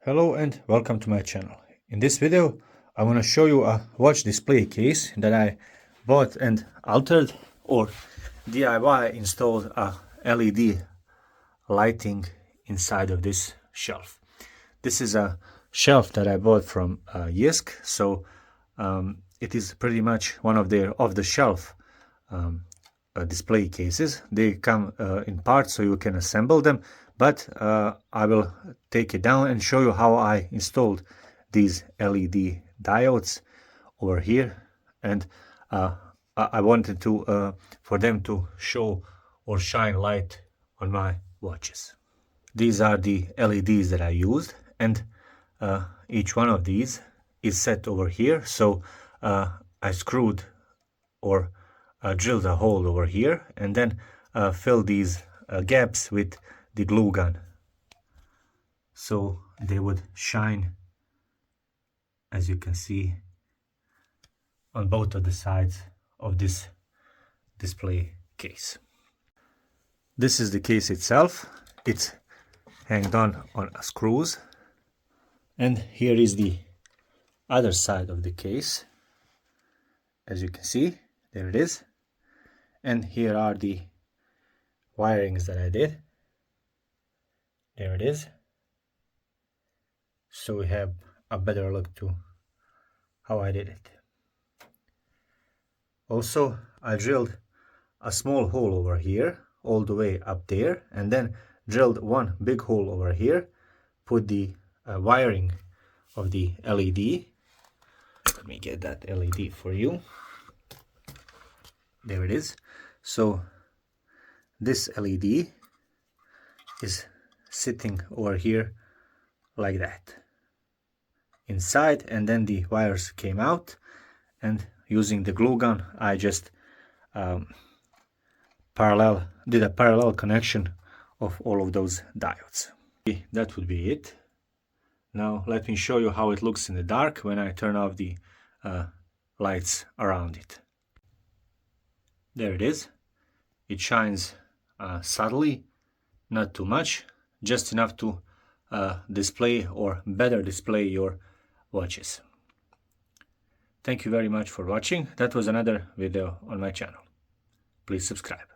Hello and welcome to my channel. In this video I want to show you a watch display case that I bought and altered, or DIY installed a LED lighting inside of this shelf. This is a shelf that I bought from Jysk, so it is pretty much one of their off-the-shelf display cases. They come in parts so you can assemble them, but I will take it down and show you how I installed these LED diodes over here, and I wanted to for them to show or shine light on my watches. These are the LEDs that I used, and each one of these is set over here, so I screwed or drilled a hole over here and then filled these gaps with the glue gun so they would shine, as you can see, on both of the sides of this display case. This is the case itself. It's hanged on screws, and here is the other side of the case. As you can see, there it is, and here are the wirings that I did. There it is. So we have a better look to how I did it. Also, I drilled a small hole over here all the way up there, and then drilled one big hole over here, put the wiring of the LED. Let me get that LED for you. There it is. So this LED is sitting over here like that inside, and then the wires came out, and using the glue gun I just did a parallel connection of all of those diodes. That would be it. Now let me show you how it looks in the dark when I turn off the lights around it. There it is. It shines subtly, not too much, just enough to display or better display your watches. Thank you very much for watching. That was another video on my channel. Please subscribe.